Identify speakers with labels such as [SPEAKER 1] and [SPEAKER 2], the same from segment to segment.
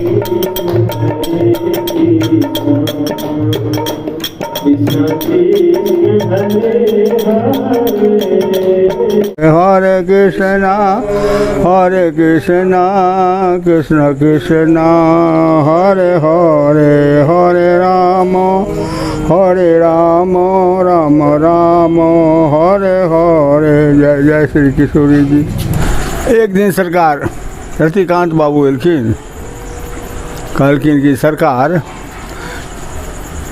[SPEAKER 1] हरे कृष्णा कृष्ण कृष्ण हरे हरे हरे राम राम राम हरे हरे। जय जय श्री किशोरी जी। एक दिन सरकार रतिकांत बाबू एलखिन, कहलखिन कि सरकार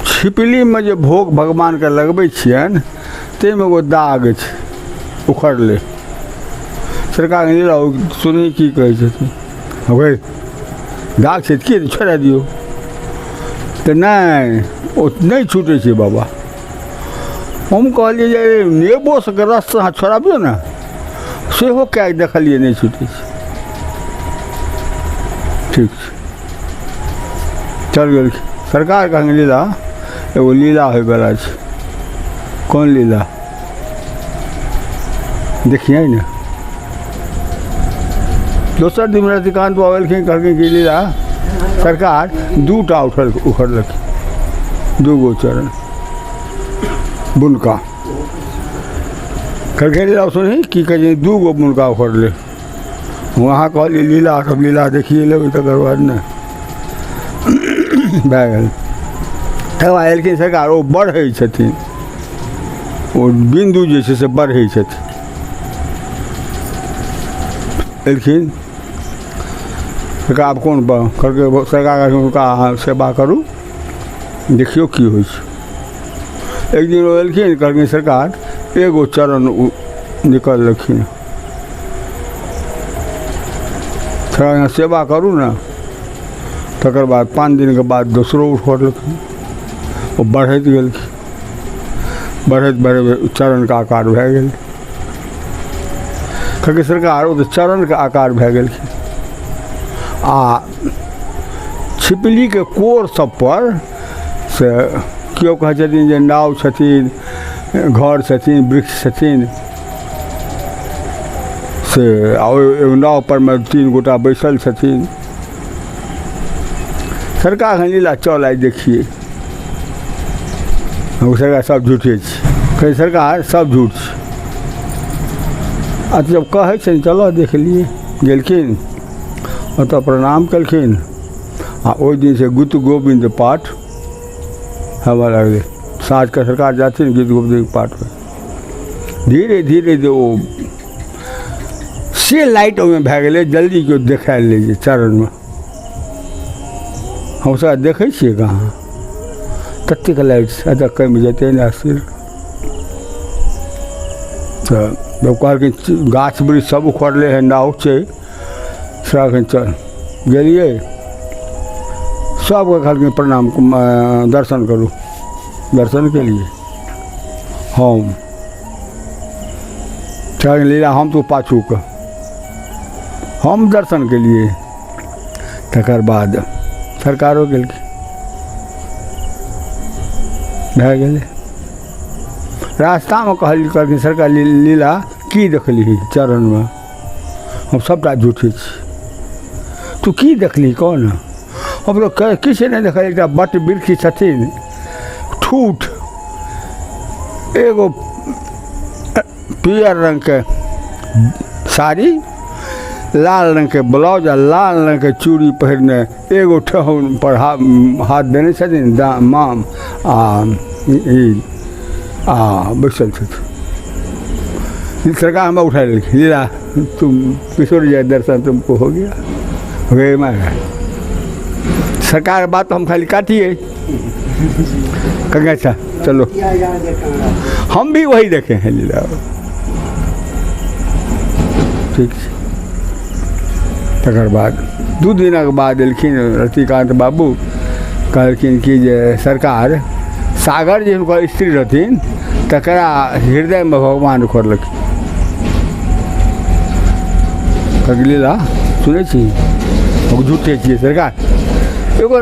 [SPEAKER 1] छिपली में जो भोग भगवान के लगबै छियन ताहिमे एगो दाग छै उखड़ले। सरकार सुनी की कहै छथिन, भाई दाग छै कि छोड़ा दियौ। तो नहीं ओ नहीं छूटे छै बाबा। हम कहलिए जे नेबो से रस अहाँ छोड़ाबियौ ने, सेहो कए देखलिए नहीं छूटे छै। ठीक छै, चल गेल सरकार। कहेंगे लीला एगो लीला होयवला छै। कौन लीला देखिए ना। दोसर दिन रतिकांत बाबू एलखिन, कहलखिन कि लीला सरकार दूटा उखड़लखिन, दूगो चरण बुनका। कहलखिन लीला सुनी की कहे दूगो बुनका उखड़ले। वहाँ कहलिए लीला सब लीला देखिए लेबै तकर बाद ने भए गेल। तकर बाद एलखिन सरकार ओ बढ़ै छथिन, ओ बिंदु जे छै से बढ़ै छथिन। एलखिन सरकार आब कोन कहलकै सरकार हुनका अहाँ सेवा करू, देखियौ की होइ छै। एक दिन ओ एलखिन, कहलखिन सरकार एगो चरण निकललखिन, थोड़ा यहाँ सेवा करू ना। तकर बाद 5 दिन के बाद दोसरो उठलखिन, वो बढ़ैत गेलखिन, बढ़ैत बढ़ैत चरण का आकार भए गेल। कहलकै सरकार वो तो चरण के आकार भए गेलखिन। आ छिपली के कोर सब पर से केओ कहै छथिन जे नाव छथिन, घर छथिन, वृक्ष छथिन से, एगो नाव पर में 3 गोटा बैसल छथिन। सरकार लीला चल आई देखिए। सरकार सब झूठे छै, कहे सरकार सब झूठ छै। आ जब कहे छै चलो देख लिए, गेलखिन ओतऽ प्रणाम केलखिन। आ ओहि दिन से गीत गोविंद पाठ हवा लगले। साँझ के सरकार जाथिन गीत गोविंद पाठ में, धीरे धीरे जो से लाइट ओहिमे भए गेलै, जल्दी केओ देखायल ले चरण में। हम सब देखै छियै कहाँ ततेक लाइट अच्छा कम जेतै ने सिर। तो जब कहलखिन गाछ वृक्ष सब उखड़ले है, नाव छै, कहलखिन चल गेलिए। सबके कहलखिन प्रणाम दर्शन करू। दर्शन के लिए हम कहलखिन लीला हम तो पाछू के, हम दर्शन के लिए। तकर बाद सरकारो गेलखिन, भए गेलै। रास्ता में कहलखिन सरकार लीला की देखली चरण में। हम सबटा झूठे छी, तू की देखली कौन। हम लोग किसी नहीं देखल। एक बट वृक्ष छथिन, ठूठ एगो पियर रंग के साड़ी, लाल रंग के ब्लाउज आ लाल रंग के चूड़ी पहिरने, एगो ठेहुन पर हाथ देने छथिन माम आ बैसल छथिन। सरकार हमें उठा लेलखिन, लीला तुम किशोर जी दर्शन तुमको हो गया। वे मैं सरकार बात हम खाली काटिए, कहेंगे अच्छा चलो हम भी वही देखे हैं लीला। ठीक है। तकर बाद 2 दिन के बाद एलखिन रतिकांत बाबू, कहलखिन कि जे सरकार सागर जे हुनकर स्त्री रहथिन तकरा हृदय में भगवान उखड़लखिन। लीला सुनै छी झूठे छियै सरकार। एगो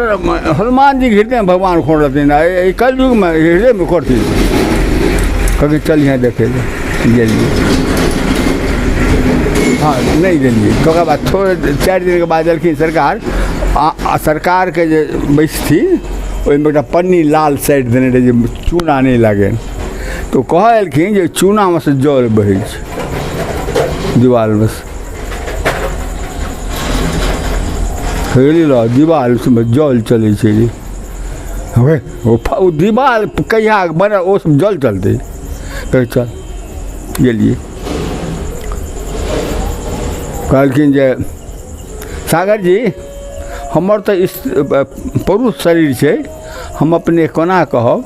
[SPEAKER 1] हनुमान जी हृदय में भगवान उखड़ रहथिन, कलयुग में हृदय में उखड़थिन। कभी चल यहाँ देखे गेलिए, हाँ नहीं गेलिए। तकर बाद थोड़े 4 दिन के बाद एलखिन सरकार, सरकार के जे बैस थी ओहिमे एक पन्नी लाल साइड देने रहे जे चूना नहीं लगे, तो कहलखिन जे चूना में से जल बहे दीवार में से दीवार में जल चले जी। हमें वो दीवार कहिया बना वो सब जल चलते कह चल गेलिए। कहलखिन जे सागर जी हमर तो इस पुरुष शरीर है, हम अपने कोना कहब,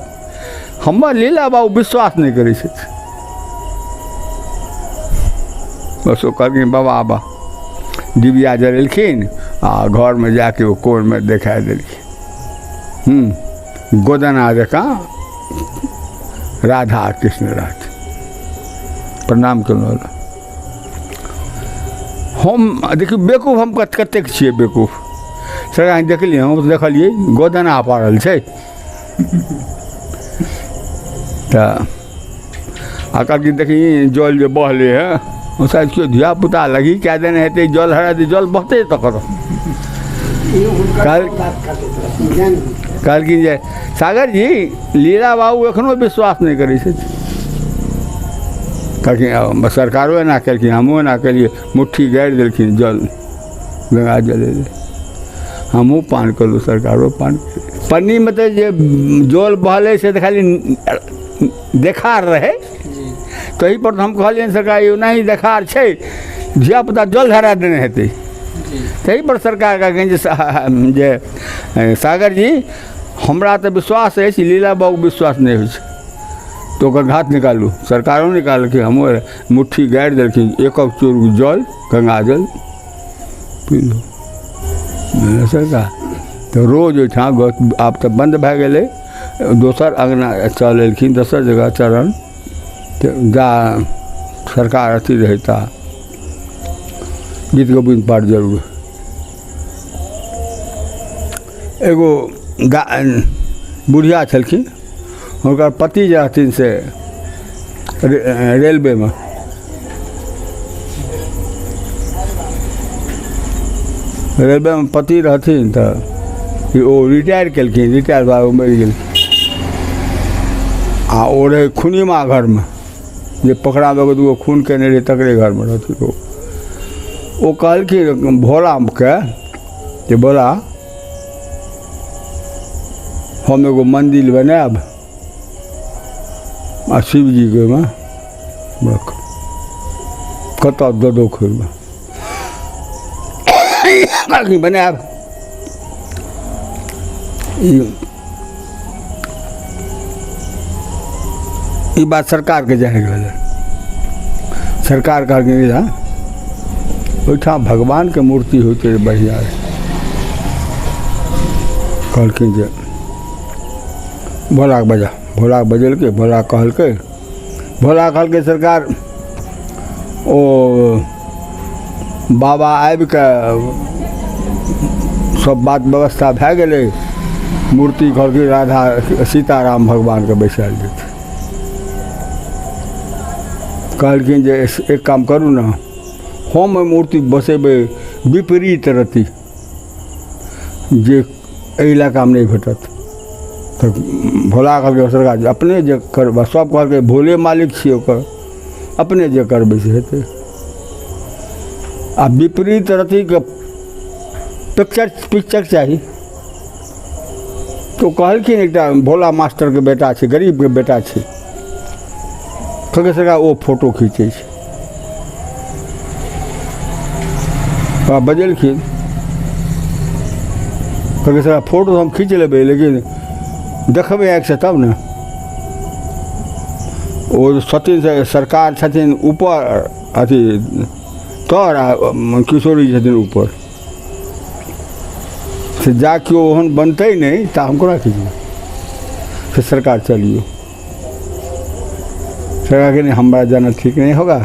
[SPEAKER 1] हमर लीला बाबू विश्वास नहीं करे छथि। बस वो कहलखिन बाबा आबा डिबिया जरेलखिन आ घर में जाके वो कोर में देखा देलखिन गोदना जका राधा कृष्ण रात प्रणाम करो। हम देखिए बेवकूफ हम कतेक छिए बेवकूफ, सरकार देखलिए हम तो देखलिए गोदना पड़ल है तो कहलखिन देखी जल जो बहले है शायद क्यों धिया पुता लगी क्या दिन हेतु जल हरा दी जल बहते तो करो। कहलखिन जे सागर जी लीला बाबू एखनो विश्वास नहीं करे छथि। कहलखिन सरकारो एना केलखिन हमहूँ एना केलिए, मुट्ठी गाड़ि देलखिन जल गंगा जल एलै, हमहूँ पान कलू सरकारो पान कयलक। पन्नी में तो जे जल बहले से तो खाली देखार रहे, तही पर तो हम कहलिए सरकार यो नहीं देखार है, धिया पुता जल धरा देने हेतै, तही पर सरकार कहलखिन जे सागर जी हमरा तो विश्वास है, लीला बाबू विश्वास नहीं हो तो ओकर घात निकालू। सरकारों निकाल के हम मुट्ठी गाड़ि देलखिन, एक चोर जल गंगा जल पी लो सरकार। तो रोज ओहिठाम आब तो बंद भए गेलै, दोसर अंगना चल एलखिन, दोसर जगह चरण जा सरकार अथी रहता गीत गोविंद पाठ जरूर। एगो बुढ़िया छलखिन, हुनकर पति जे रहथिन से रेलवे में पति रहथिन, तो वो रिटायर केलखिन, रिटायर भऽ मरि गेल। आ ओ रहे खूनीमा घर में जे पकड़ाबे दूगो खून केने रहे तकरे घर में रहथिन। वो कहलखिन भोला के जे बोला हम एगो मंदिर बनाब आ शिव जी के में रख कत दो खोर में बनाब। ये बात सरकार के जाहिर गल, सरकार कहलखिन ओहिठाम भगवान के मूर्ति होते बढ़िया है। कहलखिन जे भोला के बजा, भोला के बजेलकै, भोला कहलकै सरकार ओ बाबा आबि के सब बात व्यवस्था भए गेलै, मूर्ति कहलकै राधा सीताराम भगवान के बैसायल जेतै। कहलखिन जे एक काम करू ना, हम मूर्ति बसेबै विपरीत रति जे एहि इलाका में नहीं भेटत। तो भोला कहलकै सरकार अपने जे करबा, सब कहलकै भोले मालिक छियै ओकर, अपने जे करबै से हेतै। आ विपरीत रति के पिक्चर चाहिए। तो कहलखिन एकटा भोला मास्टर के बेटा छै, गरीब के बेटा छै, कहलकै सरकार वो फोटो खींचे छै। बजेलखिन, कहलकै सरकार फोटो हम खींच लेबै, लेकिन देखबै आँखि से तब ने। वो छथिन से सरकार छथिन ऊपर, अथी तर आ किशोरी छथिन ऊपर से, जाके ओहन बनते नहीं ता हम कोना खींचबै। फिर सरकार चलियो, सरकार के नहीं हमारा जाना ठीक नहीं होगा,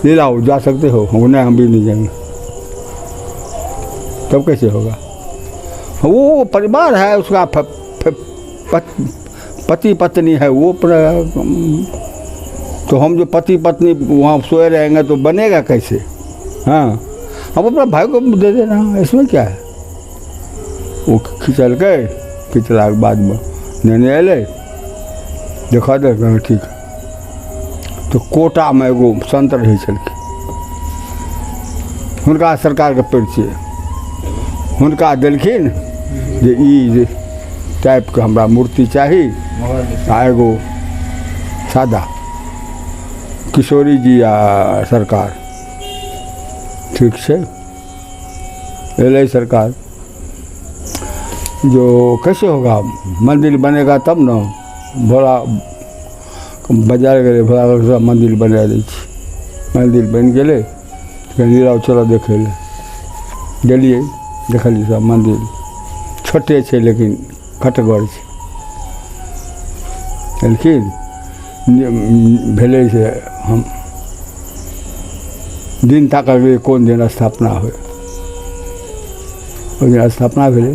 [SPEAKER 1] ले लाओ जा सकते हो, हम भी नहीं जाएंगे। तब कैसे होगा? वो परिवार है उसका, पति पत्नी है वो, तो हम जो पति पत्नी वहाँ सोए रहेंगे तो बनेगा कैसे? हाँ, हम अपना भाई को दे देना, इसमें क्या है? वो खिंचलकै, खिंचलाके बादमे नेने अयलै, देखा दे ठीक है। तो कोटामे एगो संत रहै छलखिन, हुनका सरकारके परिचय हुनका देलखिन जे ई टाइपके हमरा मूर्ति चाही, आ एगो सादा किशोरी जी आ सरकार, ठीक है। एल सरकार, जो कैसे होगा, मंदिर बनेगा तब न, भोला बाजार गए, भोला मंदिर बना दै छी, मंदिर बन गए, नीरव चलो देखे ले गेलिए, देखलिए सब मंदिर छोटे छे लेकिन खटगर छे, लेकिन भेले से हम दिन ताकल कोन दिन स्थापना हो, ओहि दिन स्थापना भेले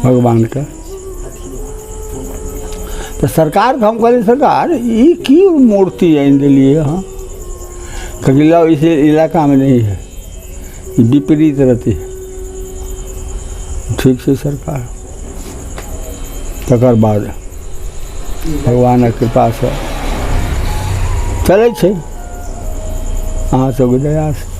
[SPEAKER 1] भगवान का। तो सरकार को हम कहलिए सरकार ये की मूर्ति आन दिलिए हाँ, कगिला इस इलाका में नहीं है, ये विपरीत रहती है, ठीक से सरकार। तकर बाद भगवान कृपा से चले अहाँ सबके दया से।